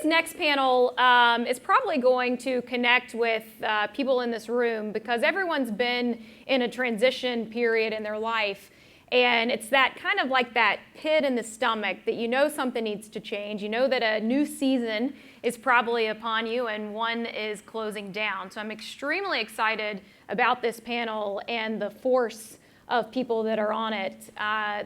next panel is probably going to connect with people in this room because everyone's been in a transition period in their life. And it's that kind of like that pit in the stomach that you know something needs to change. You know that a new season is probably upon you and one is closing down. So I'm extremely excited about this panel and the force of people that are on it.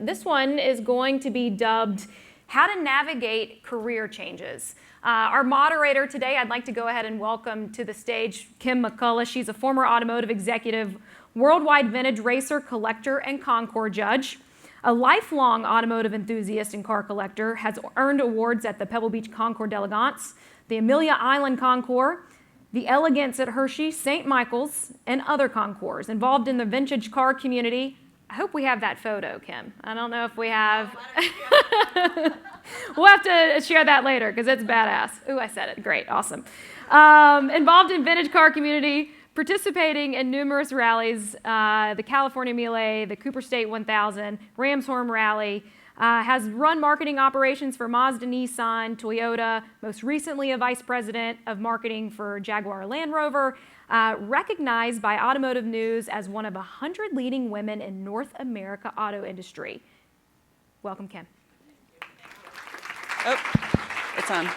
This one is going to be dubbed How to Navigate Career Changes. Our moderator today, I'd like to go ahead and welcome to the stage Kim McCullough. She's a former automotive executive, worldwide vintage racer, collector, and Concours judge. A lifelong automotive enthusiast and car collector, has earned awards at the Pebble Beach Concours d'Elegance, the Amelia Island Concours, the Elegance at Hershey, St. Michael's, and other concours. Involved in the vintage car community. I hope we have that photo, Kim. I don't know if we have. We'll have to share that later because it's badass. Ooh, I said it. Great. Awesome. Involved in vintage car community, participating in numerous rallies, the California Mille, the Cooper State 1000, Ramshorn Rally, has run marketing operations for Mazda, Nissan, Toyota, most recently a vice president of marketing for Jaguar Land Rover, recognized by Automotive News as one of 100 leading women in North America auto industry. Welcome, Kim. Oh, it's on.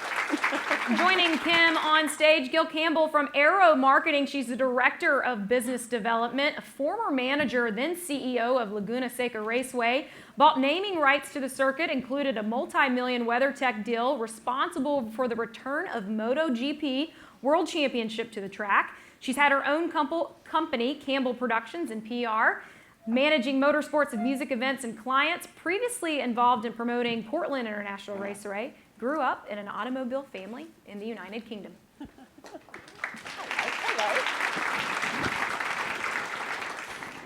Joining Kim on stage, Gill Campbell from AERO Marketing. She's the Director of Business Development, a former manager, then CEO of Laguna Seca Raceway. Bought naming rights to the circuit, included a multi-million WeatherTech deal, responsible for the return of MotoGP World Championship to the track. She's had her own company, Campbell Productions and PR, managing motorsports and music events and clients, previously involved in promoting Portland International Raceway, grew up in an automobile family in the United Kingdom.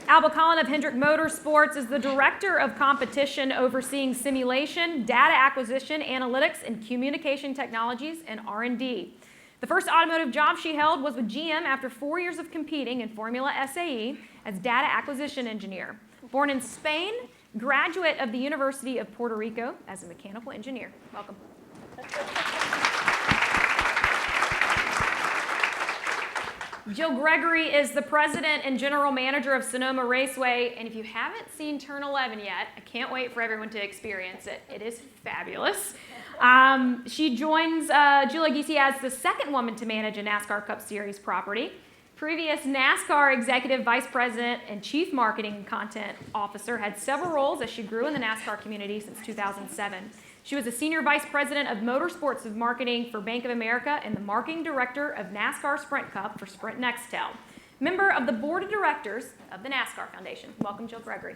Alba of Hendrick Motorsports is the Director of Competition, overseeing simulation, data acquisition, analytics, and communication technologies and R&D. The first automotive job she held was with GM after 4 years of competing in Formula SAE as data acquisition engineer. Born in Spain, graduate of the University of Puerto Rico as a mechanical engineer. Welcome. Jill Gregory is the president and general manager of Sonoma Raceway, and if you haven't seen Turn 11 yet, I can't wait for everyone to experience it. It is fabulous. She joins Gill as the second woman to manage a NASCAR Cup Series property. Previous NASCAR executive vice president and chief marketing and content officer, had several roles as she grew in the NASCAR community since 2007. She was a senior vice president of motorsports of marketing for Bank of America and the marketing director of NASCAR Sprint Cup for Sprint Nextel. Member of the board of directors of the NASCAR Foundation. Welcome, Jill Gregory.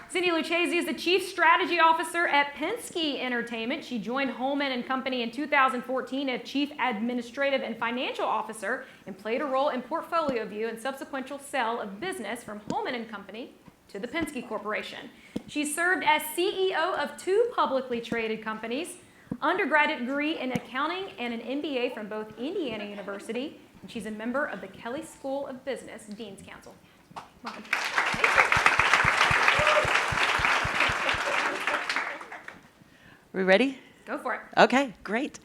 Cindy Lucchese is the Chief Strategy Officer at Penske Entertainment. She joined Holman and Company in 2014 as Chief Administrative and Financial Officer and played a role in portfolio review and subsequent sale of business from Holman and Company to the Penske Corporation. She served as CEO of 2 publicly traded companies, undergraduate degree in accounting and an MBA from both Indiana University, and she's a member of the Kelley School of Business Dean's Council. Welcome. We ready? Go for it. Okay, great.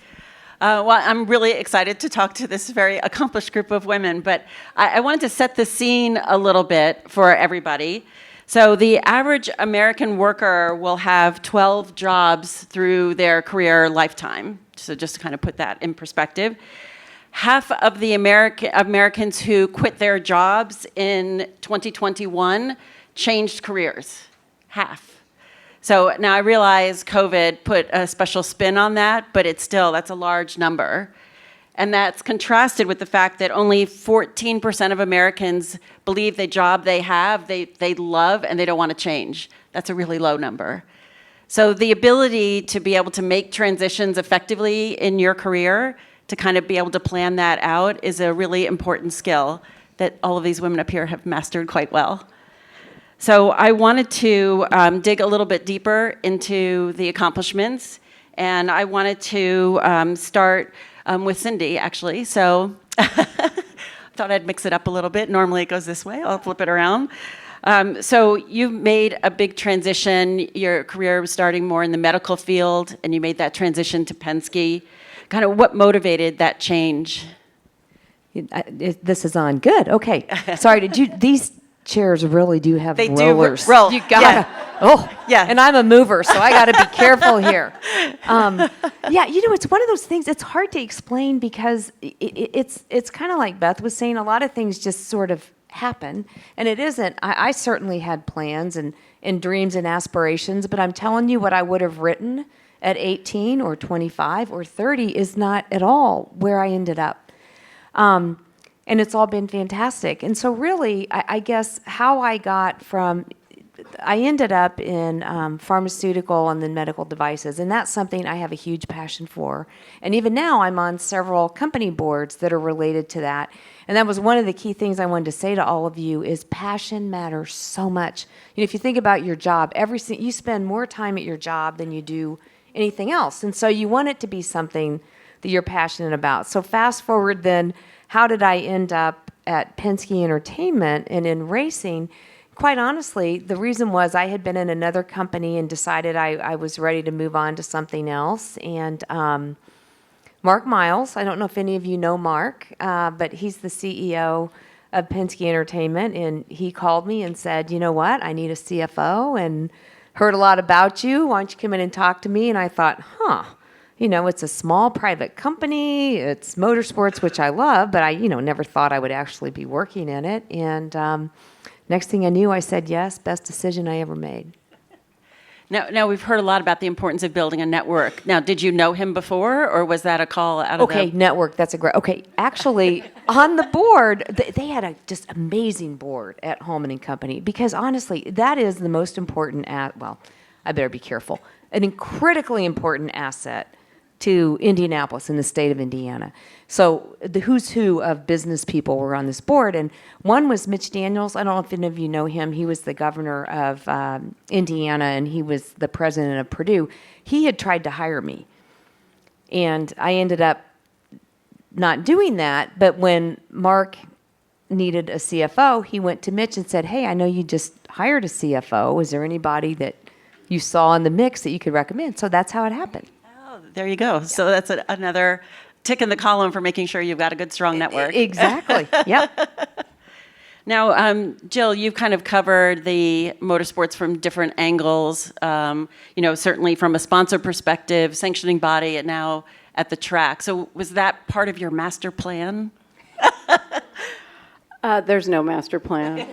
Well, I'm really excited to talk to this very accomplished group of women, but I wanted to set the scene a little bit for everybody. So the average American worker will have 12 jobs through their career lifetime. So just to kind of put that in perspective. Half of the Americans who quit their jobs in 2021 changed careers. Half. So now I realize COVID put a special spin on that, but that's a large number. And that's contrasted with the fact that only 14% of Americans believe the job they have, they love and they don't want to change. That's a really low number. So the ability to be able to make transitions effectively in your career, to kind of be able to plan that out, is a really important skill that all of these women up here have mastered quite well. So I wanted to dig a little bit deeper into the accomplishments, and I wanted to start with Cindy, actually. So I thought I'd mix it up a little bit. Normally it goes this way. I'll flip it around. So you made a big transition. Your career was starting more in the medical field, and you made that transition to Penske. Kind of what motivated that change? This is on. Good. Okay. Sorry. These chairs really do have They rollers. do roll. You gotta. Yeah. Oh. Yeah. And I'm a mover, so I gotta be careful here. Yeah. It's one of those things. It's hard to explain because it's kind of like Beth was saying. A lot of things just sort of happen, and it isn't. I certainly had plans and dreams and aspirations, but I'm telling you, what I would have written at 18 or 25 or 30 is not at all where I ended up. And it's all been fantastic. And so really, I guess how I ended up in pharmaceutical and then medical devices. And that's something I have a huge passion for. And even now, I'm on several company boards that are related to that. And that was one of the key things I wanted to say to all of you is passion matters so much. If you think about your job, you spend more time at your job than you do anything else. And so you want it to be something that you're passionate about. So fast forward then, how did I end up at Penske Entertainment and in racing? Quite honestly, the reason was I had been in another company and decided I was ready to move on to something else. And Mark Miles, I don't know if any of you know Mark, but he's the CEO of Penske Entertainment. And he called me and said, you know what, I need a CFO and heard a lot about you. Why don't you come in and talk to me? And I thought, it's a small private company. It's Motorsports, which I love, but I, never thought I would actually be working in it. And next thing I knew, I said yes, best decision I ever made. Now we've heard a lot about the importance of building a network. Now, did you know him before, or was that a call out of Okay, network, that's a great, okay. Actually, on the board, they had a just amazing board at Holman and Company, because honestly, that is the most important, I better be careful, critically important asset to Indianapolis in the state of Indiana. So the who's who of business people were on this board, and one was Mitch Daniels. I don't know if any of you know him. He was the governor of Indiana, and he was the president of Purdue. He had tried to hire me, and I ended up not doing that. But when Mark needed a CFO, he went to Mitch and said, hey, I know you just hired a CFO. Is there anybody that you saw in the mix that you could recommend? So that's how it happened. There you go. So that's another tick in the column for making sure you've got a good, strong network. Exactly. Yep. Now, Gill, you've kind of covered the motorsports from different angles, certainly from a sponsor perspective, sanctioning body, and now at the track. So was that part of your master plan? There's no master plan.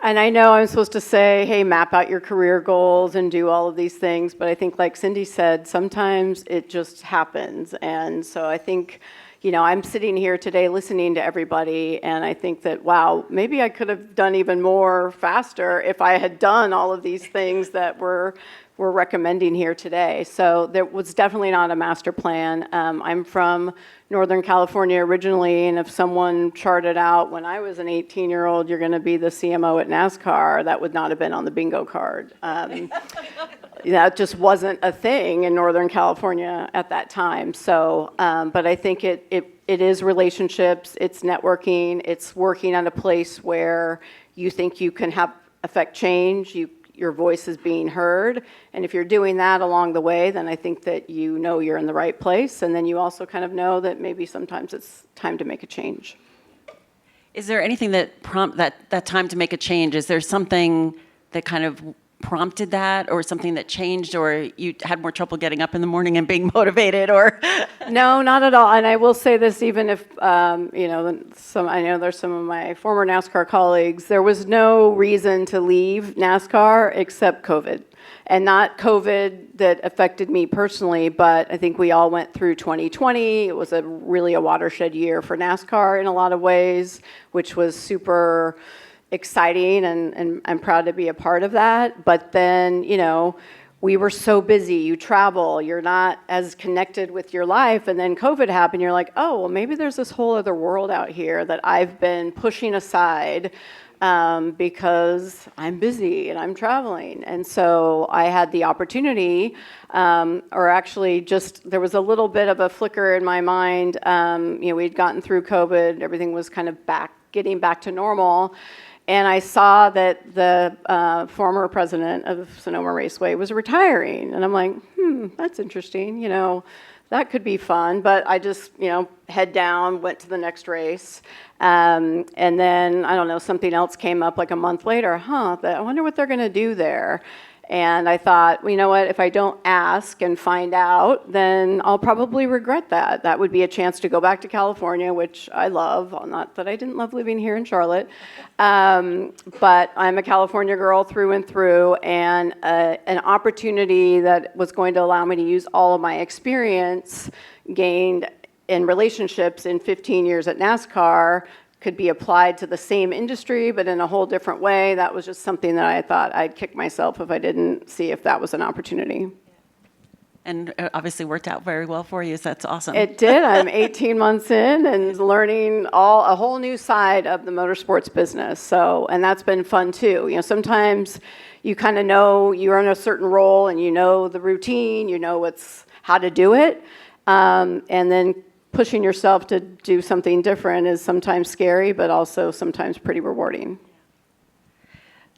And I know I'm supposed to say, hey, map out your career goals and do all of these things, but I think like Cindy said, sometimes it just happens. And so I think, I'm sitting here today listening to everybody, and I think that, wow, maybe I could have done even more faster if I had done all of these things that we're recommending here today. So there was definitely not a master plan. I'm from Northern California originally, and if someone charted out when I was an 18-year-old, you're going to be the CMO at NASCAR, that would not have been on the bingo card. That just wasn't a thing in Northern California at that time. So, but I think it is relationships, it's networking, it's working at a place where you think you can affect change, your voice is being heard. And if you're doing that along the way, then I think that you're in the right place. And then you also kind of know that maybe sometimes it's time to make a change. Is there anything that that time to make a change? Is there something that kind of prompted that, or something that changed, or you had more trouble getting up in the morning and being motivated, or? No, not at all. And I will say this, even if, I know there's some of my former NASCAR colleagues, there was no reason to leave NASCAR except COVID. And not COVID that affected me personally, but I think we all went through 2020. It was really a watershed year for NASCAR in a lot of ways, which was super exciting, and I'm proud to be a part of that. But then, we were so busy. You travel, you're not as connected with your life. And then COVID happened. You're like, oh, well, maybe there's this whole other world out here that I've been pushing aside because I'm busy and I'm traveling. And so I had the opportunity, or actually just there was a little bit of a flicker in my mind. We'd gotten through COVID. Everything was kind of getting back to normal. And I saw that the former president of Sonoma Raceway was retiring. And I'm like, that's interesting. That could be fun. But I just, head down, went to the next race. And then, I don't know, something else came up like a month later. I wonder what they're going to do there. And I thought, well, you know what, if I don't ask and find out, then I'll probably regret that. That would be a chance to go back to California, which I love. Not that I didn't love living here in Charlotte. But I'm a California girl through and through, and an opportunity that was going to allow me to use all of my experience gained in relationships in 15 years at NASCAR could be applied to the same industry, but in a whole different way. That was just something that I thought I'd kick myself if I didn't see if that was an opportunity. And it obviously worked out very well for you, so that's awesome. It did. I'm 18 months in and learning a whole new side of the motorsports business. So, and that's been fun too. Sometimes you kind of know you're in a certain role and you know the routine, you know how to do it, and then pushing yourself to do something different is sometimes scary, but also sometimes pretty rewarding.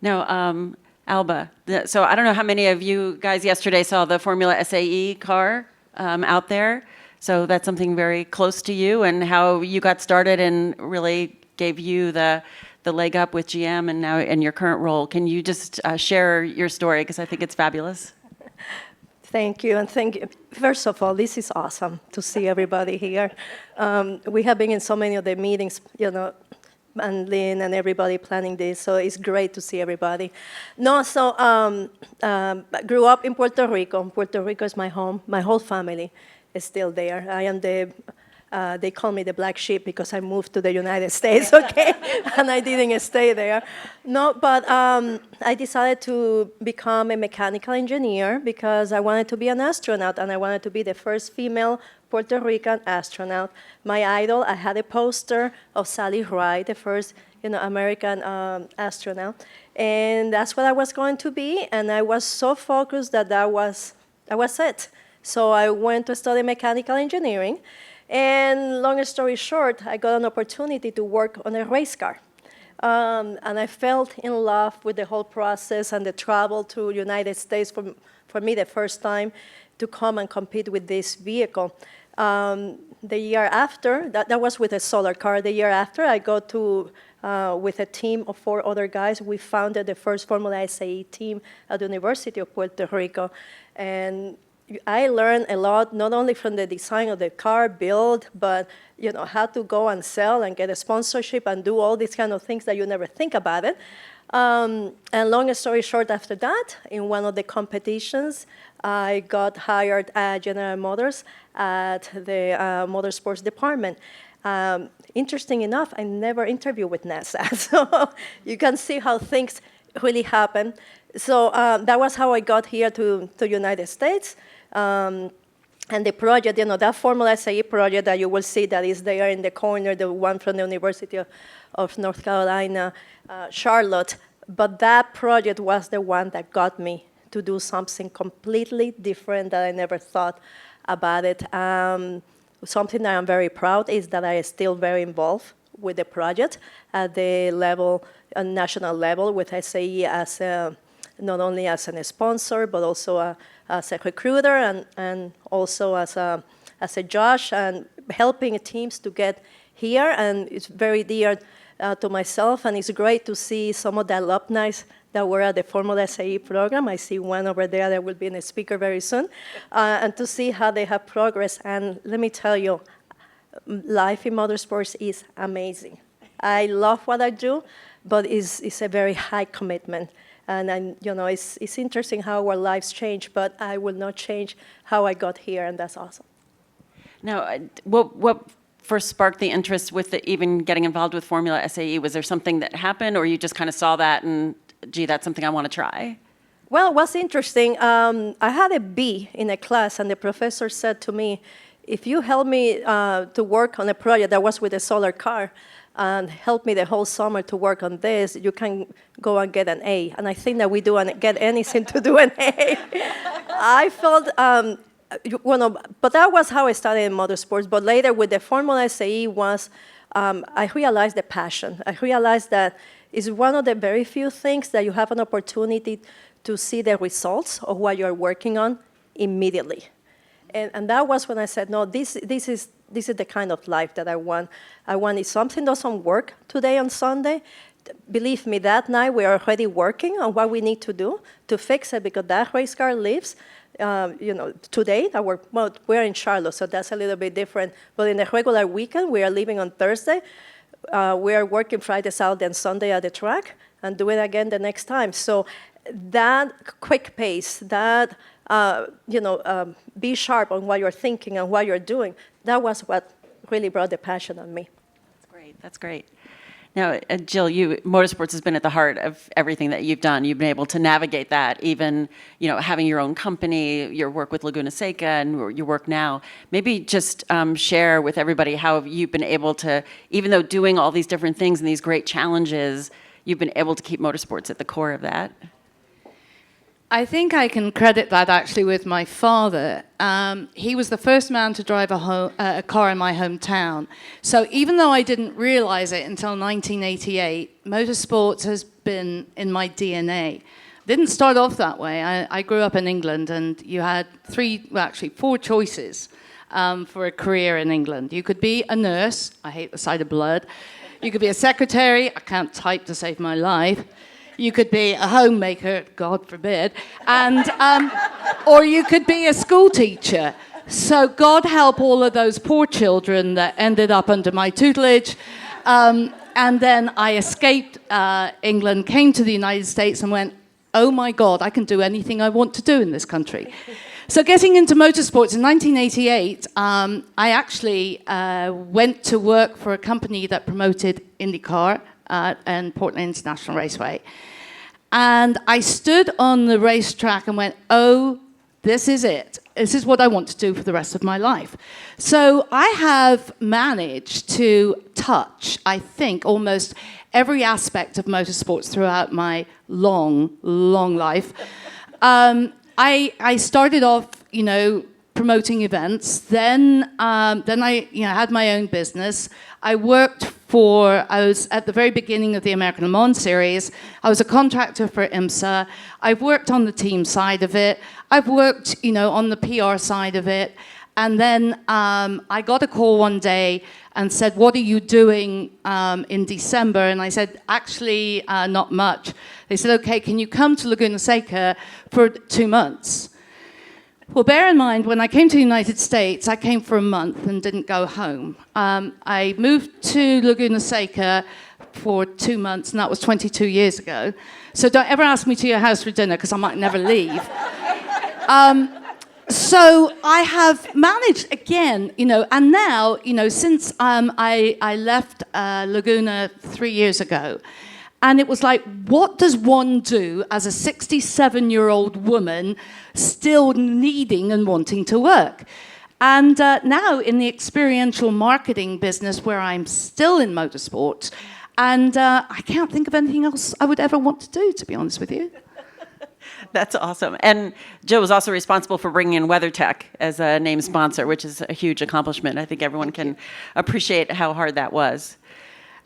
Now, Alba, so I don't know how many of you guys yesterday saw the Formula SAE car out there. So that's something very close to you, and how you got started and really gave you the leg up with GM and now in your current role. Can you just share your story, because I think it's fabulous. Thank you, and thank you. First of all, this is awesome to see everybody here. We have been in so many of the meetings, and Lynn and everybody planning this, so it's great to see everybody. Grew up in Puerto Rico. Puerto Rico is my home. My whole family is still there. I am they call me the black sheep because I moved to the United States, okay? And I didn't stay there. But I decided to become a mechanical engineer because I wanted to be an astronaut, and I wanted to be the first female Puerto Rican astronaut. My idol, I had a poster of Sally Ride, the first American astronaut. And that's what I was going to be, and I was so focused that was it. So I went to study mechanical engineering. And long story short, I got an opportunity to work on a race car. And I fell in love with the whole process and the travel to United States for me the first time to come and compete with this vehicle. The year after, that was with a solar car. The year after, I go to, with a team of 4 other guys, we founded the first Formula SAE team at the University of Puerto Rico. And I learned a lot, not only from the design of the car build, but how to go and sell and get a sponsorship and do all these kind of things that you never think about it. And long story short, after that, in one of the competitions, I got hired at General Motors at the Motorsports department. Interesting enough, I never interviewed with NASA, so you can see how things really happen. So that was how I got here to United States. And the project, that Formula SAE project that you will see that is there in the corner, the one from the University of North Carolina, Charlotte. But that project was the one that got me to do something completely different that I never thought about it. Something that I'm very proud is that I am still very involved with the project at the level, national level, with SAE as not only as a sponsor, but also as a recruiter and also as a judge and helping teams to get here. And it's very dear to myself, and it's great to see some of the alumni that were at the Formula SAE program. I see one over there that will be a speaker very soon, and to see how they have progressed. And let me tell you, life in motorsports is amazing. I love what I do, but it's a very high commitment. And it's interesting how our lives change, but I will not change how I got here, and that's awesome. Now, what first sparked the interest with even getting involved with Formula SAE? Was there something that happened, or you just kind of saw that and, gee, that's something I want to try? Well, it was interesting. I had a B in a class, and the professor said to me, if you help me to work on a project that was with a solar car, and help me the whole summer to work on this, you can go and get an A. And I think that we do get anything to do an A. I felt, but that was how I started in motorsports. But later with the Formula SAE I realized the passion. I realized that It's one of the very few things that you have an opportunity to see the results of what you're working on immediately. And that was when I said, no, this is the kind of life that I want. I want if something doesn't work today on Sunday, believe me, that night we are already working on what we need to do to fix it, because that race car lives, today, we're in Charlotte, so that's a little bit different. But in the regular weekend, we are leaving on Thursday. We are working Friday, Saturday, and Sunday at the track, and do it again the next time. So that quick pace, that be sharp on what you're thinking and what you're doing, that was what really brought the passion on me. That's great. That's great. Now, Gill, motorsports has been at the heart of everything that you've done. You've been able to navigate that, even having your own company, your work with Laguna Seca, and your work now. Maybe just share with everybody how you've been able to, even though doing all these different things and these great challenges, you've been able to keep motorsports at the core of that. I think I can credit that actually with my father. He was the first man to drive a car in my hometown. So even though I didn't realize it until 1988, motorsports has been in my DNA. Didn't start off that way. I grew up in England, and you had four choices for a career in England. You could be a nurse. I hate the sight of blood. You could be a secretary. I can't type to save my life. You could be a homemaker, God forbid, and or you could be a school teacher. So God help all of those poor children that ended up under my tutelage. And then I escaped England, came to the United States, and went, oh my God, I can do anything I want to do in this country. So getting into motorsports in 1988, I actually went to work for a company that promoted IndyCar and Portland International Raceway. And I stood on the racetrack and went, oh, this is it. This is what I want to do for the rest of my life. So I have managed to touch, I think, almost every aspect of motorsports throughout my long, long life. I started off, promoting events. Then I had my own business. I was at the very beginning of the American Le Mans series. I was a contractor for IMSA. I've worked on the team side of it. I've worked, on the PR side of it. And then I got a call one day and said, what are you doing in December? And I said, actually, not much. They said, okay, can you come to Laguna Seca for 2 months? Well, bear in mind, when I came to the United States, I came for a month and didn't go home. I moved to Laguna Seca for 2 months, and that was 22 years ago. So don't ever ask me to your house for dinner, because I might never leave. So I have managed again, and now, since I left Laguna 3 years ago, and it was like, what does one do as a 67-year-old woman still needing and wanting to work? And now in the experiential marketing business, where I'm still in motorsports, and I can't think of anything else I would ever want to do, to be honest with you. That's awesome. And Joe was also responsible for bringing in WeatherTech as a name sponsor, which is a huge accomplishment. I think everyone can appreciate how hard that was.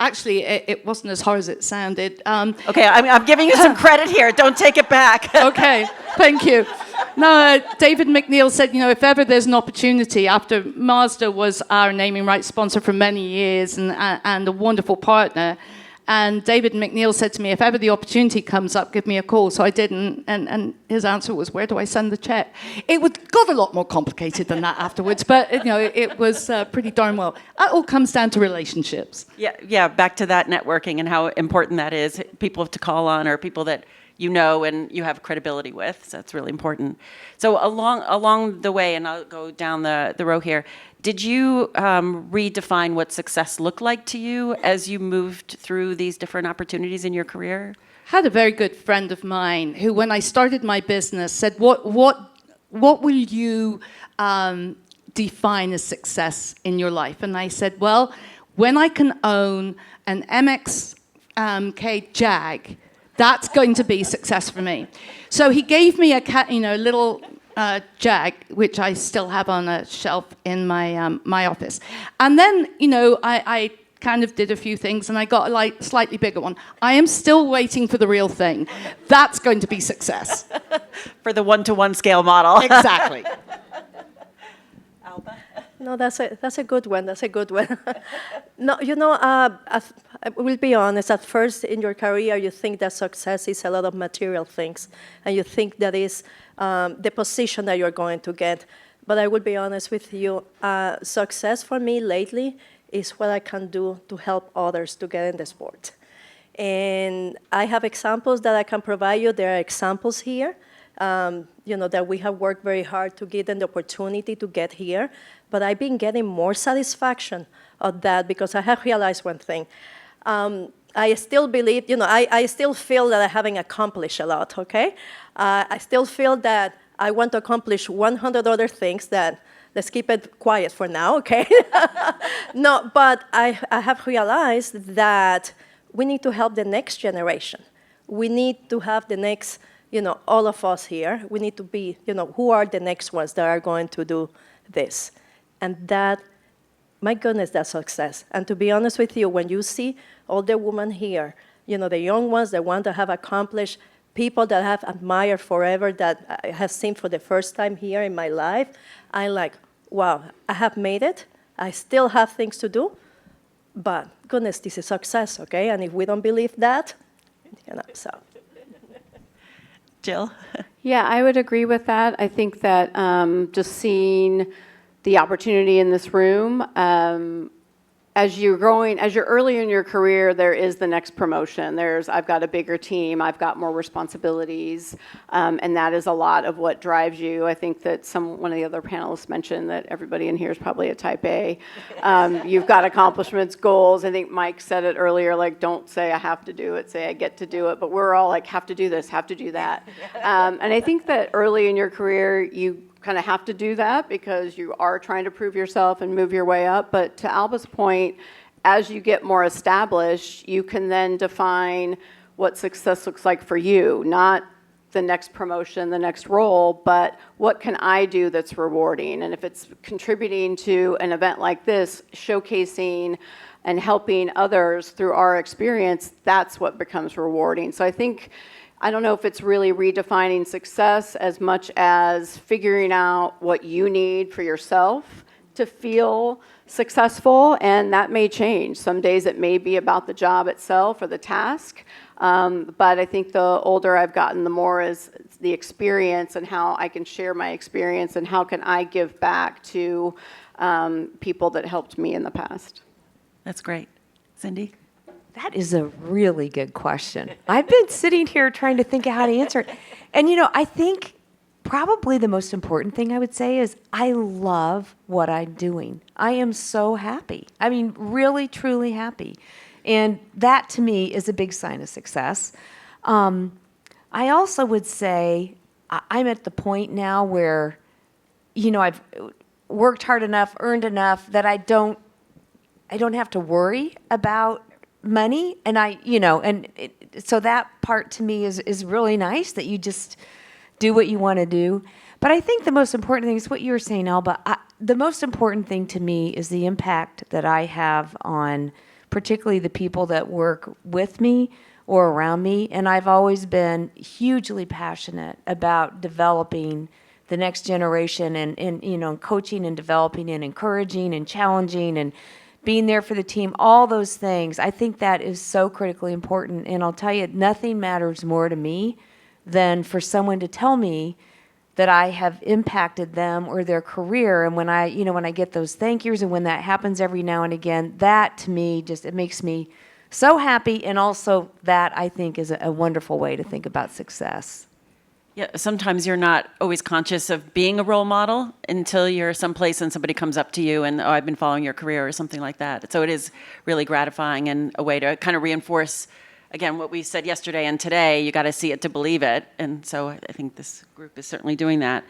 Actually, it wasn't as hard as it sounded. Okay, I'm giving you some credit here. Don't take it back. Okay, thank you. No, David McNeil said, if ever there's an opportunity, after Mazda was our naming rights sponsor for many years and a wonderful partner, and David McNeil said to me, if ever the opportunity comes up, give me a call. So I did, and his answer was, where do I send the check? It got a lot more complicated than that afterwards, but it was pretty darn well. It all comes down to relationships. Yeah, back to that networking and how important that is. People to call on, or people that and you have credibility with. So that's really important. So along the way, and I'll go down the row here, did you redefine what success looked like to you as you moved through these different opportunities in your career? I had a very good friend of mine who, when I started my business, said, what will you define as success in your life? And I said, well, when I can own an MXK Jag, that's going to be success for me. So he gave me a little Jag, which I still have on a shelf in my office. And then, I kind of did a few things, and I got a slightly bigger one. I am still waiting for the real thing. That's going to be success. For the 1-to-1 scale model. Exactly. Alba? No, that's a good one. That's a good one. No, I will be honest. At first in your career, you think that success is a lot of material things, and you think that is the position that you're going to get. But I will be honest with you. Success for me lately is what I can do to help others to get in the sport. And I have examples that I can provide you. There are examples here. That we have worked very hard to give them the opportunity to get here. But I've been getting more satisfaction of that because I have realized one thing. I still believe, I still feel that I haven't accomplished a lot, okay? I still feel that I want to accomplish 100 other things that, let's keep it quiet for now, okay? No, but I have realized that we need to help the next generation. We need to have the next, all of us here, we need to be, who are the next ones that are going to do this? And that, my goodness, that's success. And to be honest with you, when you see all the women here, the young ones, the ones that have accomplished, people that I have admired forever, that I have seen for the first time here in my life, I'm like, wow, I have made it. I still have things to do, but goodness, this is success, okay? And if we don't believe that, so. Gill? Yeah, I would agree with that. I think that just seeing the opportunity in this room, as you're early in your career, there is the next promotion. I've got a bigger team, I've got more responsibilities, and that is a lot of what drives you. I think that one of the other panelists mentioned that everybody in here is probably a type A. You've got accomplishments, goals. I think Mike said it earlier, like, don't say I have to do it, say I get to do it. But we're all like, have to do this, have to do that. And I think that early in your career, you kind of have to do that because you are trying to prove yourself and move your way up. But to Alba's point, as you get more established, you can then define what success looks like for you, not the next promotion, the next role, but what can I do that's rewarding? And if it's contributing to an event like this, showcasing and helping others through our experience, that's what becomes rewarding. So I don't know if it's really redefining success as much as figuring out what you need for yourself to feel successful, and that may change. Some days it may be about the job itself or the task, but I think the older I've gotten, the more is the experience and how I can share my experience and how can I give back to people that helped me in the past. That's great. Cindy? That is a really good question. I've been sitting here trying to think of how to answer it. And, I think probably the most important thing I would say is I love what I'm doing. I am so happy. I mean, really, truly happy. And that, to me, is a big sign of success. I also would say I'm at the point now where, I've worked hard enough, earned enough that I don't have to worry about money, and so that part to me is really nice, that you just do what you want to do. But I think the most important thing is what you were saying, Alba. The most important thing to me is the impact that I have on particularly the people that work with me or around me. And I've always been hugely passionate about developing the next generation and coaching and developing and encouraging and challenging and being there for the team, all those things. I think that is so critically important. And I'll tell you, nothing matters more to me than for someone to tell me that I have impacted them or their career. And when I get those thank yous, and when that happens every now and again, that to me it makes me so happy. And also that, I think, is a wonderful way to think about success. Yeah, sometimes you're not always conscious of being a role model until you're someplace and somebody comes up to you and, I've been following your career or something like that. So it is really gratifying and a way to kind of reinforce, again, what we said yesterday and today. You got to see it to believe it. And so I think this group is certainly doing that.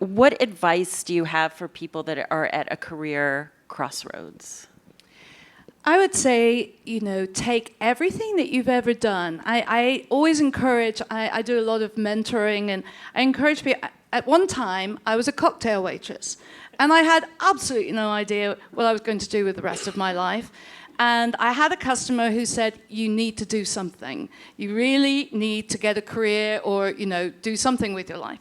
What advice do you have for people that are at a career crossroads? I would say, take everything that you've ever done. I always encourage, I do a lot of mentoring, and I encourage people, At one time, I was a cocktail waitress, and I had absolutely no idea what I was going to do with the rest of my life. And I had a customer who said, you need to do something. You really need to get a career or, do something with your life.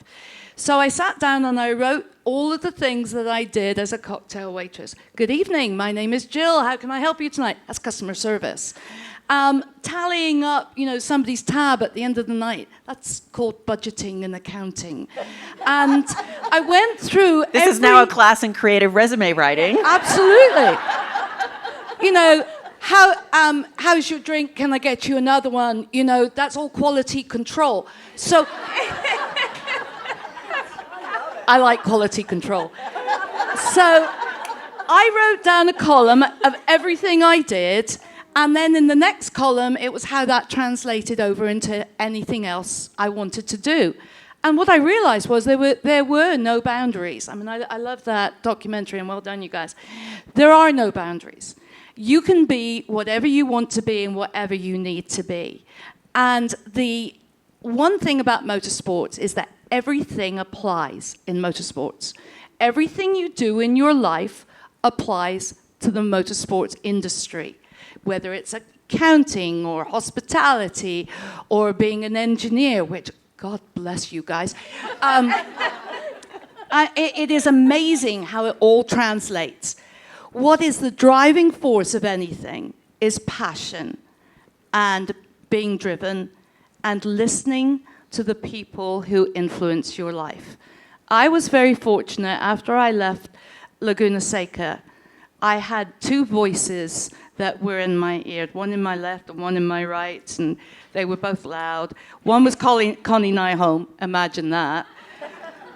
So I sat down and I wrote all of the things that I did as a cocktail waitress. Good evening, my name is Gill. How can I help you tonight? That's customer service. Tallying up, somebody's tab at the end of the night. That's called budgeting and accounting. And I went through This is now a class in creative resume writing. Absolutely. How's your drink? Can I get you another one? That's all quality control. So I like quality control. So I wrote down a column of everything I did, and then in the next column, it was how that translated over into anything else I wanted to do. And what I realized was there were no boundaries. I mean, I love that documentary, and well done, you guys. There are no boundaries. You can be whatever you want to be and whatever you need to be. And the one thing about motorsports is that everything applies in motorsports. Everything you do in your life applies to the motorsports industry, whether it's accounting or hospitality or being an engineer, which, God bless you guys. It is amazing how it all translates. What is the driving force of anything is passion and being driven and listening to the people who influence your life. I was very fortunate. After I left Laguna Seca, I had two voices that were in my ear, one in my left and one in my right, and they were both loud. One was Connie Nyholm, imagine that.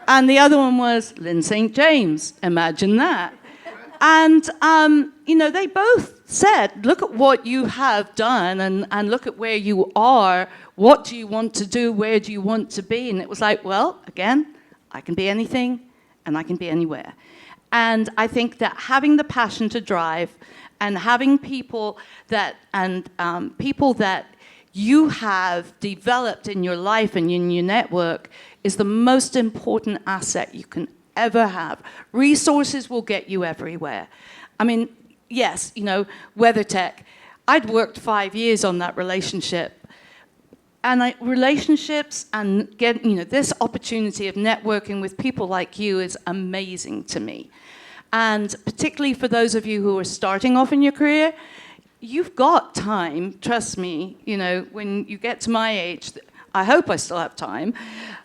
And the other one was Lynn St. James, imagine that. And, they both said, look at what you have done and look at where you are. What do you want to do? Where do you want to be? And it was like, well, again, I can be anything and I can be anywhere. And I think that having the passion to drive and having people that you have developed in your life and in your network is the most important asset you can ever have. Resources will get you everywhere. I mean, yes, WeatherTech. I'd worked 5 years on that relationship. And relationships and this opportunity of networking with people like you is amazing to me. And particularly for those of you who are starting off in your career, you've got time, trust me, when you get to my age, I hope I still have time.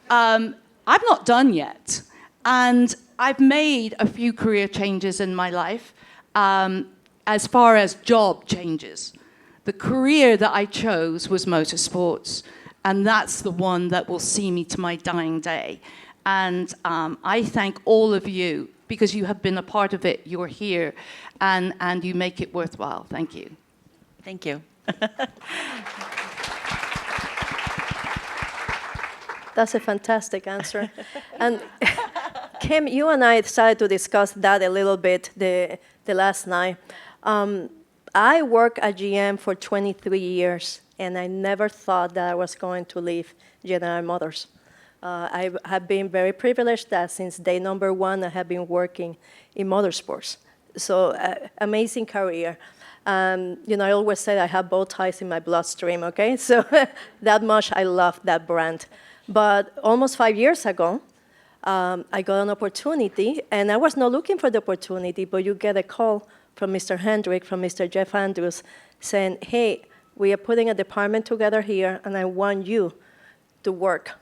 I'm not done yet. And I've made a few career changes in my life as far as job changes. The career that I chose was motorsports, and that's the one that will see me to my dying day. And I thank all of you because you have been a part of it. You're here, and you make it worthwhile. Thank you. Thank you. That's a fantastic answer. And Kim, you and I started to discuss that a little bit the last night. I worked at GM for 23 years, and I never thought that I was going to leave General Motors. I have been very privileged that since day number one, I have been working in motorsports. So amazing career. I always say I have both ties in my bloodstream, okay? So that much I love that brand. But almost 5 years ago, I got an opportunity, and I was not looking for the opportunity, but you get a call from Mr. Hendrick, from Mr. Jeff Andrews, saying, hey, we are putting a department together here, and I want you to work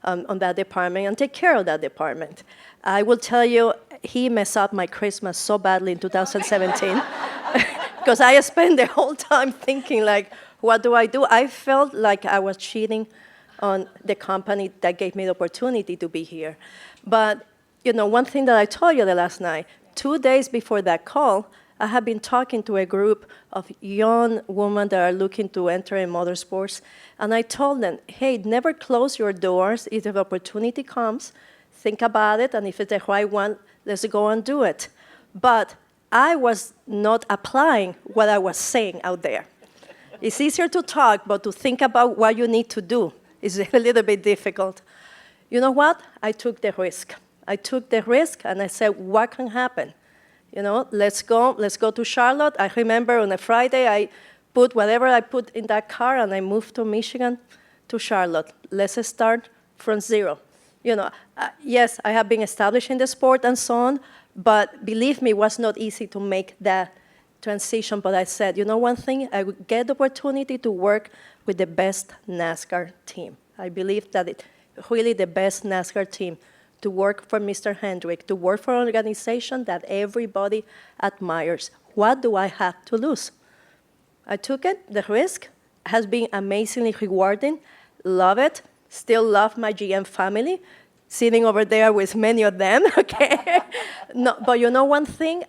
on that department and take care of that department. I will tell you, he messed up my Christmas so badly in 2017 because I spent the whole time thinking, like, what do? I felt like I was cheating on the company that gave me the opportunity to be here. But, one thing that I told you the last night, 2 days before that call, I have been talking to a group of young women that are looking to enter in motorsports, and I told them, hey, never close your doors. If the opportunity comes, think about it, and if it's the right one, let's go and do it. But I was not applying what I was saying out there. It's easier to talk, but to think about what you need to do is a little bit difficult. you know what? I took the risk. I took the risk, and I said, what can happen? You know, let's go to Charlotte. I remember on a Friday, I put whatever I put in that car, and I moved to Michigan to Charlotte. Let's start from zero. You know, yes, I have been established in the sport and so on, but believe me, it was not easy to make that transition. But I said, you know one thing? I would get the opportunity to work with the best NASCAR team. I believe that it's really the best NASCAR team, to work for Mr. Hendrick, to work for an organization that everybody admires. What do I have to lose? I took it. The risk has been amazingly rewarding. Love it. Still love my GM family, sitting over there with many of them, okay? No, but you know one thing?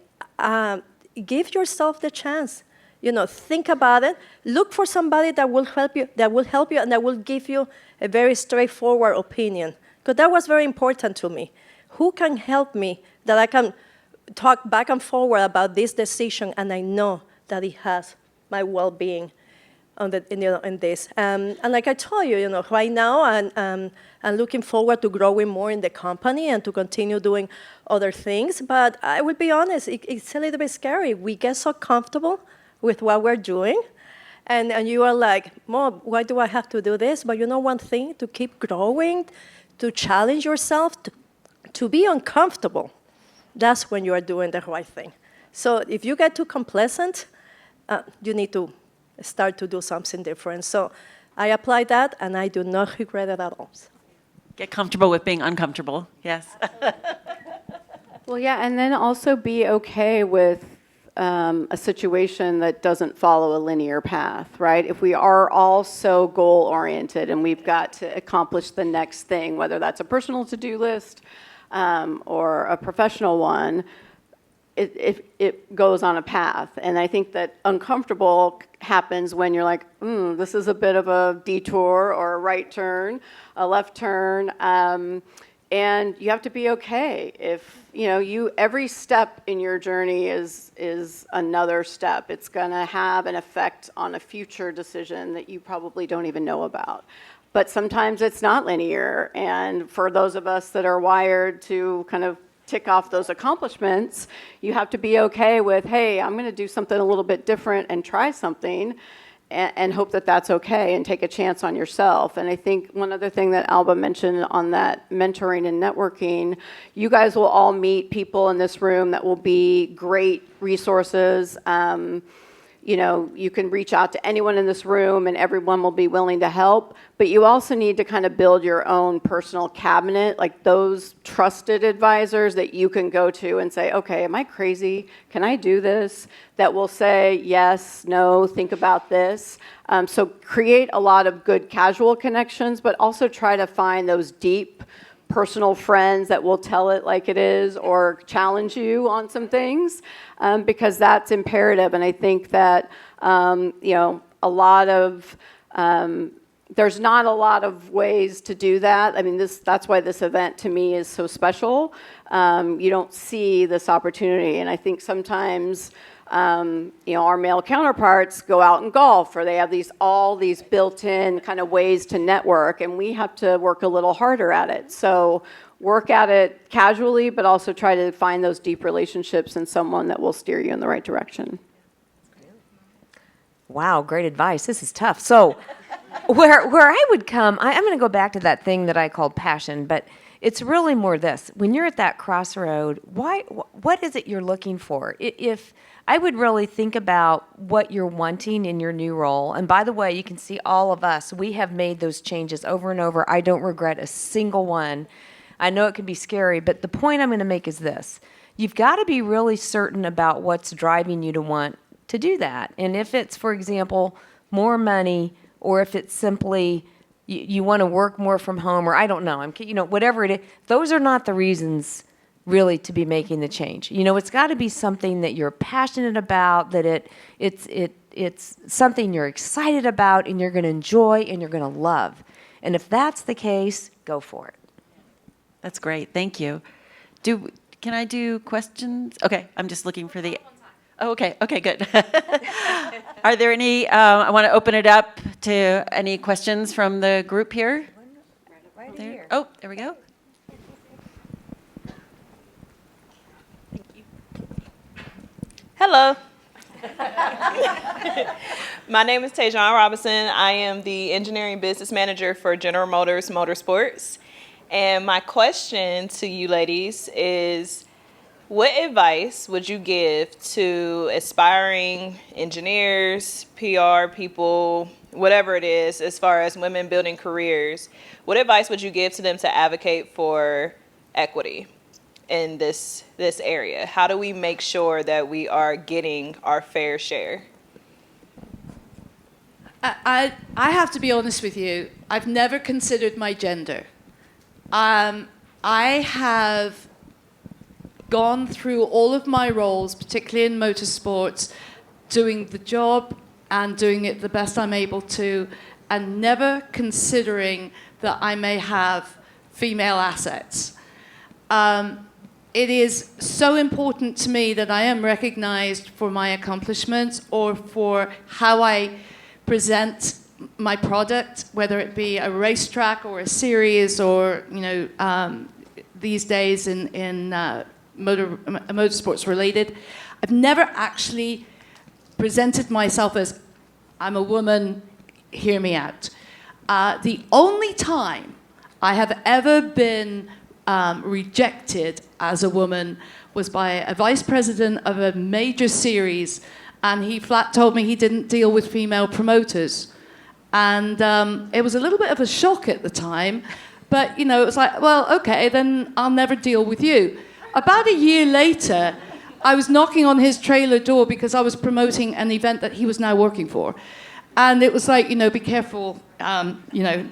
Give yourself the chance. You know, think about it. Look for somebody that will help you, and that will give you a very straightforward opinion. Because that was very important to me. Who can help me that I can talk back and forward about this decision, and I know that it has my well-being in this. And like I told you, you know, right now I'm looking forward to growing more in the company and to continue doing other things. But I will be honest, it's a little bit scary. We get so comfortable with what we're doing. And you are like, Mom, why do I have to do this? But you know one thing, to keep growing, to challenge yourself, to be uncomfortable, that's when you are doing the right thing. So if you get too complacent, you need to start to do something different. So I applied that, and I do not regret it at all. Get comfortable with being uncomfortable. Yes. Well, yeah, and then also be okay with a situation that doesn't follow a linear path, right? If we are all so goal-oriented and we've got to accomplish the next thing, whether that's a personal to-do list or a professional one, it goes on a path. And I think that uncomfortable happens when you're like, this is a bit of a detour or a right turn, a left turn. And you have to be okay if, you know, every step in your journey is another step. It's going to have an effect on a future decision that you probably don't even know about. But sometimes it's not linear. And for those of us that are wired to kind of tick off those accomplishments, you have to be okay with, hey, I'm going to do something a little bit different and try something. And hope that that's okay, and take a chance on yourself. And I think one other thing that Alba mentioned on that mentoring and networking, you guys will all meet people in this room that will be great resources. You know, you can reach out to anyone in this room and everyone will be willing to help, but you also need to kind of build your own personal cabinet, like those trusted advisors that you can go to and say, okay, am I crazy? Can I do this? That will say, yes, no, think about this. So create a lot of good casual connections, but also try to find those deep personal friends that will tell it like it is or challenge you on some things, because that's imperative. And I think that, you know, there's not a lot of ways to do that. I mean, that's why this event to me is so special. You don't see this opportunity. And I think sometimes, you know, our male counterparts go out and golf, or they have all these built-in kind of ways to network, and we have to work a little harder at it. So work at it casually, but also try to find those deep relationships and someone that will steer you in the right direction. Wow, great advice. This is tough. So where I would come, I'm going to go back to that thing that I called passion, but it's really more this. When you're at that crossroad, what is it you're looking for? If I would really think about what you're wanting in your new role. And by the way, you can see all of us, we have made those changes over and over. I don't regret a single one. I know it can be scary, but the point I'm going to make is this. You've got to be really certain about what's driving you to want to do that. And if it's, for example, more money, or if it's simply you want to work more from home, or I don't know, whatever it is, those are not the reasons really to be making the change. You know, it's got to be something that you're passionate about, that it's something you're excited about and you're going to enjoy and you're going to love. And if that's the case, go for it. That's great. Thank you. Can I do questions? Okay, I'm just looking for the... Oh, okay, good. Are there any, I want to open it up to any questions from the group here. Right here. Oh, there we go. Hello. My name is Tajon Robinson. I am the engineering business manager for General Motors Motorsports. And my question to you ladies is, what advice would you give to aspiring engineers, PR people, whatever it is, as far as women building careers? What advice would you give to them to advocate for equity in this area? How do we make sure that we are getting our fair share? I have to be honest with you. I've never considered my gender. I have gone through all of my roles, particularly in motorsports, doing the job and doing it the best I'm able to, and never considering that I may have female assets. It is so important to me that I am recognized for my accomplishments or for how I present my product, whether it be a racetrack or a series or, these days in motorsports related. I've never actually presented myself as, I'm a woman, hear me out. The only time I have ever been rejected as a woman was by a vice president of a major series, and he flat told me he didn't deal with female promoters. And it was a little bit of a shock at the time, but it was like, well, okay, then I'll never deal with you. About a year later, I was knocking on his trailer door because I was promoting an event that he was now working for. And it was like, be careful,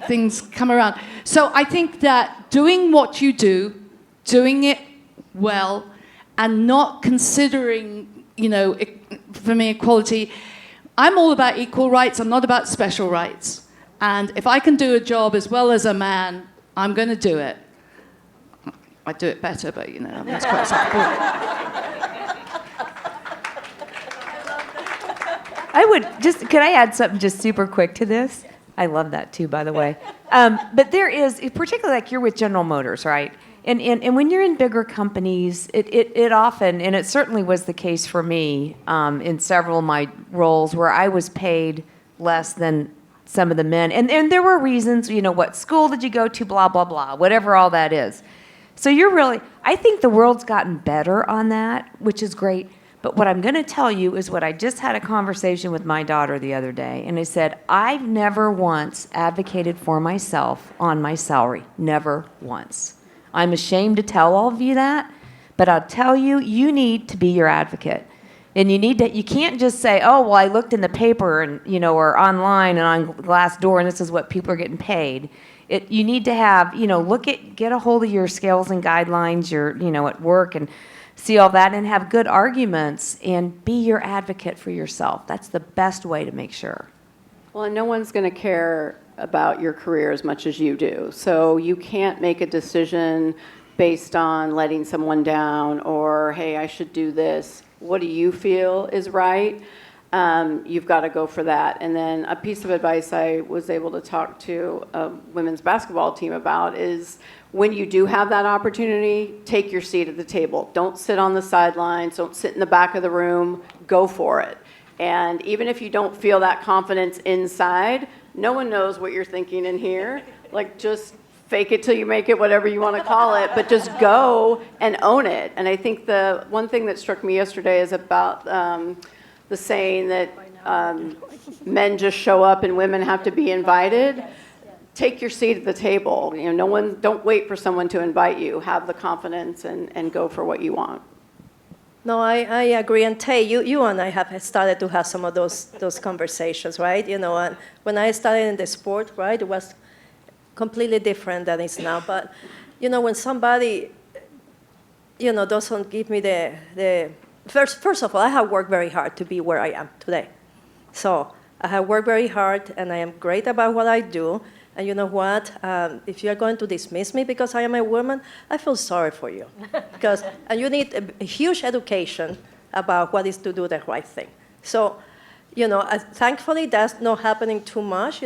things come around. So I think that doing what you do, doing it well, and not considering, for me, equality, I'm all about equal rights, I'm not about special rights. And if I can do a job as well as a man, I'm going to do it. I do it better, but, that's quite simple. Could I add something just super quick to this? I love that too, by the way. But there is, particularly like you're with General Motors, right? And when you're in bigger companies, it often, and it certainly was the case for me in several of my roles where I was paid less than some of the men. And there were reasons, what school did you go to, blah, blah, blah, whatever all that is. So I think the world's gotten better on that, which is great. But what I'm going to tell you is what I just had a conversation with my daughter the other day. And I said, I've never once advocated for myself on my salary. Never once. I'm ashamed to tell all of you that. But I'll tell you, you need to be your advocate. And you can't just say, oh, well, I looked in the paper and, or online and on Glassdoor and this is what people are getting paid. You need to have, get a hold of your scales and guidelines, at work and see all that and have good arguments and be your advocate for yourself. That's the best way to make sure. Well, and no one's going to care about your career as much as you do. So you can't make a decision based on letting someone down or, hey, I should do this. What do you feel is right? You've got to go for that. And then a piece of advice I was able to talk to a women's basketball team about is when you do have that opportunity, take your seat at the table. Don't sit on the sidelines. Don't sit in the back of the room. Go for it. And even if you don't feel that confidence inside, no one knows what you're thinking in here. Like, just fake it till you make it, whatever you want to call it, but just go and own it. And I think the one thing that struck me yesterday is about the saying that men just show up and women have to be invited. Take your seat at the table. Don't wait for someone to invite you. Have the confidence and go for what you want. No, I agree. And Tay, you and I have started to have some of those conversations, right? And when I started in the sport, right, it was completely different than it's now. But, when somebody, doesn't give me the first of all, I have worked very hard to be where I am today. So I have worked very hard, and I am great about what I do. And you know what? If you are going to dismiss me because I am a woman, I feel sorry for you. And you need a huge education about what is to do the right thing. So, thankfully that's not happening too much,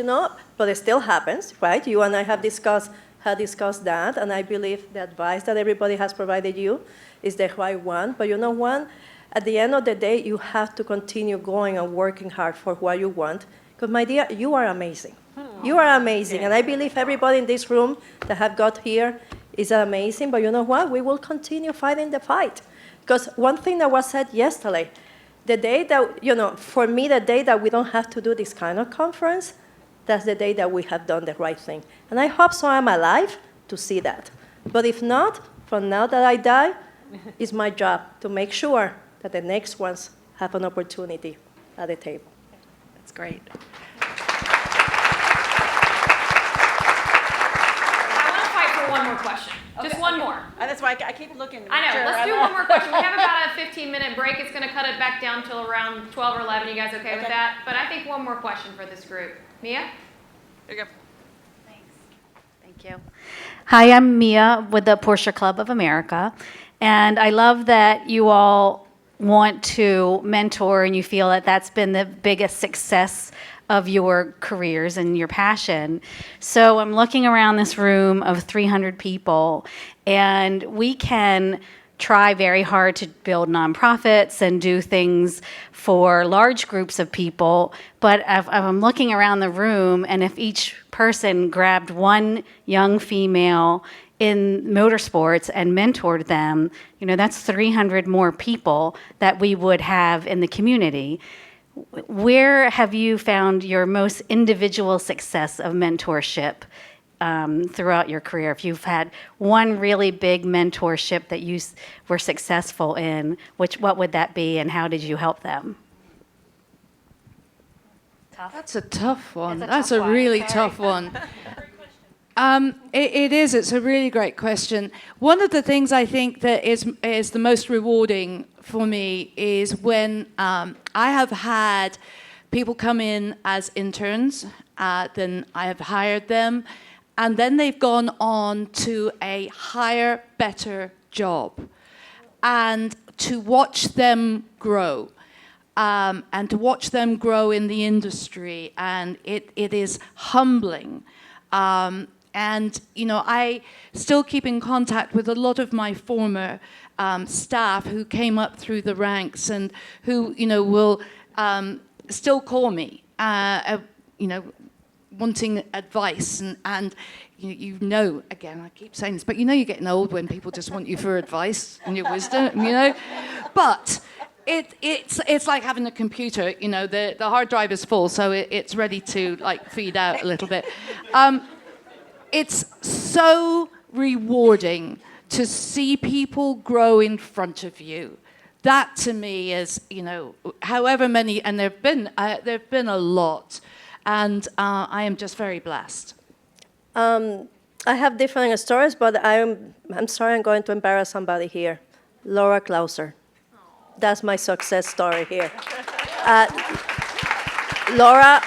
but it still happens, right? You and I have discussed have discussed that, and I believe the advice that everybody has provided you is the right one. But you know what? At the end of the day, you have to continue going and working hard for what you want. Because, my dear, you are amazing. You are amazing. And I believe everybody in this room that have got here is amazing. But you know what? We will continue fighting the fight. Because one thing that was said yesterday, the day that, for me, the day that we don't have to do this kind of conference, that's the day that we have done the right thing. And I hope so I'm alive to see that. But if not, from now that I die, it's my job to make sure that the next ones have an opportunity at the table. That's great. I want to fight for one more question. Just one more. That's why I keep looking. I know. Let's do one more question. We have about a 15-minute break. It's going to cut it back down till around 12 or 11. You guys okay with that? But I think one more question for this group. Mia? There you go. Thank you. Hi, I'm Mia with the Porsche Club of America. And I love that you all want to mentor and you feel that that's been the biggest success of your careers and your passion. So I'm looking around this room of 300 people, and we can try very hard to build nonprofits and do things for large groups of people. But if I'm looking around the room, and if each person grabbed one young female in motorsports and mentored them, that's 300 more people that we would have in the community. Where have you found your most individual success of mentorship throughout your career? If you've had one really big mentorship that you were successful in, what would that be, and how did you help them? That's a tough one. That's a really tough one. It is. It's a really great question. One of the things I think that is the most rewarding for me is when I have had people come in as interns, then I have hired them, and then they've gone on to a higher, better job. And to watch them grow, and to watch them grow in the industry, and it is humbling. And, I still keep in contact with a lot of my former staff who came up through the ranks and who, will still call me, wanting advice. And again, I keep saying this, but you're getting old when people just want you for advice and your wisdom, But it's like having a computer, the hard drive is full, so it's ready to, feed out a little bit. It's so rewarding to see people grow in front of you. That to me is, however many, and there've been a lot, and I am just very blessed. I have different stories, but I'm sorry I'm going to embarrass somebody here. Laura Clauser. That's my success story here. Laura,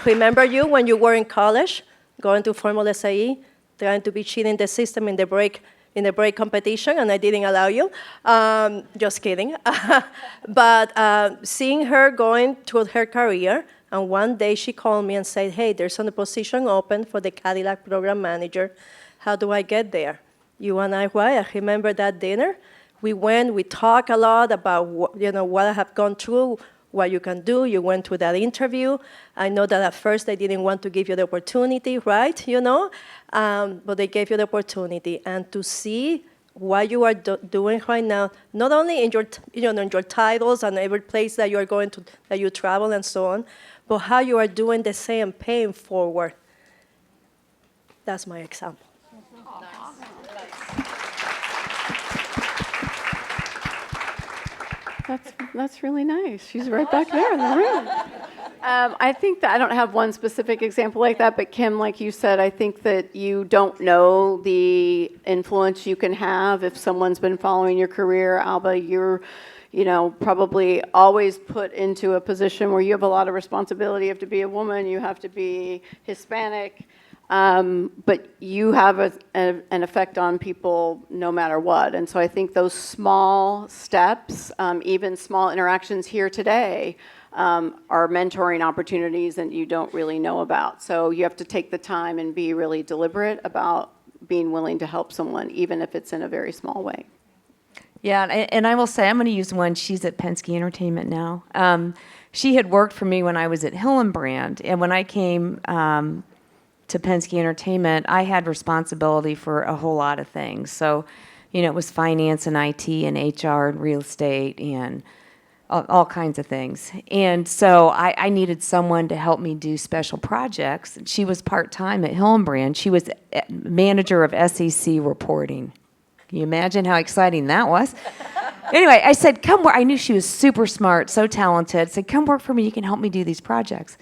remember you when you were in college? Going to Formula SAE, trying to be cheating the system in the brake competition, and I didn't allow you. Just kidding. But seeing her going through her career, and one day she called me and said, hey, there's a position open for the Cadillac program manager. How do I get there? You and I remember that dinner. We went, we talked a lot about what I have gone through, what you can do. You went through that interview. I know that at first they didn't want to give you the opportunity, right? But they gave you the opportunity. And to see what you are doing right now, not only in your, in your titles and every place that you are going to, that you travel and so on, but how you are doing the same, paying forward. That's my example. That's really nice. She's right back there in the room. I think that I don't have one specific example like that, but Kim, like you said, I think that you don't know the influence you can have if someone's been following your career. Alba, you're, probably always put into a position where you have a lot of responsibility. You have to be a woman, you have to be Hispanic. But you have an effect on people no matter what. And so I think those small steps, even small interactions here today, are mentoring opportunities that you don't really know about. So you have to take the time and be really deliberate about being willing to help someone, even if it's in a very small way. Yeah, and I will say, I'm going to use one. She's at Penske Entertainment now. She had worked for me when I was at Hillenbrand, and when I came to Penske Entertainment, I had responsibility for a whole lot of things. So, it was finance and IT and HR and real estate and all kinds of things. And so I needed someone to help me do special projects. She was part-time at Hillenbrand. She was manager of SEC reporting. Can you imagine how exciting that was? Anyway, I said, come work. I knew she was super smart, so talented. I said, come work for me. You can help me do these projects.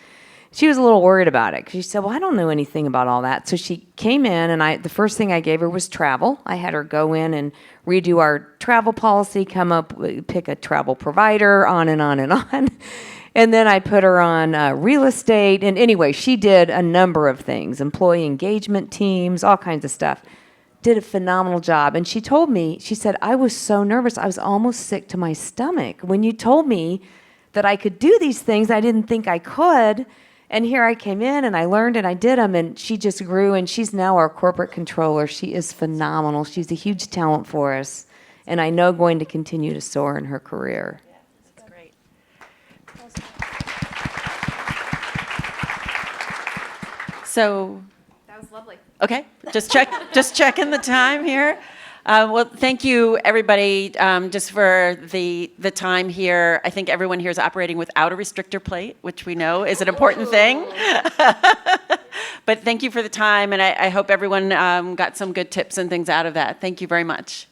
She was a little worried about it. She said, well, I don't know anything about all that. So she came in, and the first thing I gave her was travel. I had her go in and redo our travel policy, pick a travel provider, on and on and on. And then I put her on real estate. And anyway, she did a number of things, employee engagement teams, all kinds of stuff. Did a phenomenal job. And she told me, she said, I was so nervous. I was almost sick to my stomach. When you told me that I could do these things, I didn't think I could. And here I came in and I learned and I did them, and she just grew, and she's now our corporate controller. She is phenomenal. She's a huge talent for us, and I know going to continue to soar in her career. Yeah, that's great. So, That was lovely. okay, just checking the time here. Well, thank you, everybody, just for the time here. I think everyone here is operating without a restrictor plate, which we know is an important thing. But thank you for the time, and I hope everyone got some good tips and things out of that. Thank you very much.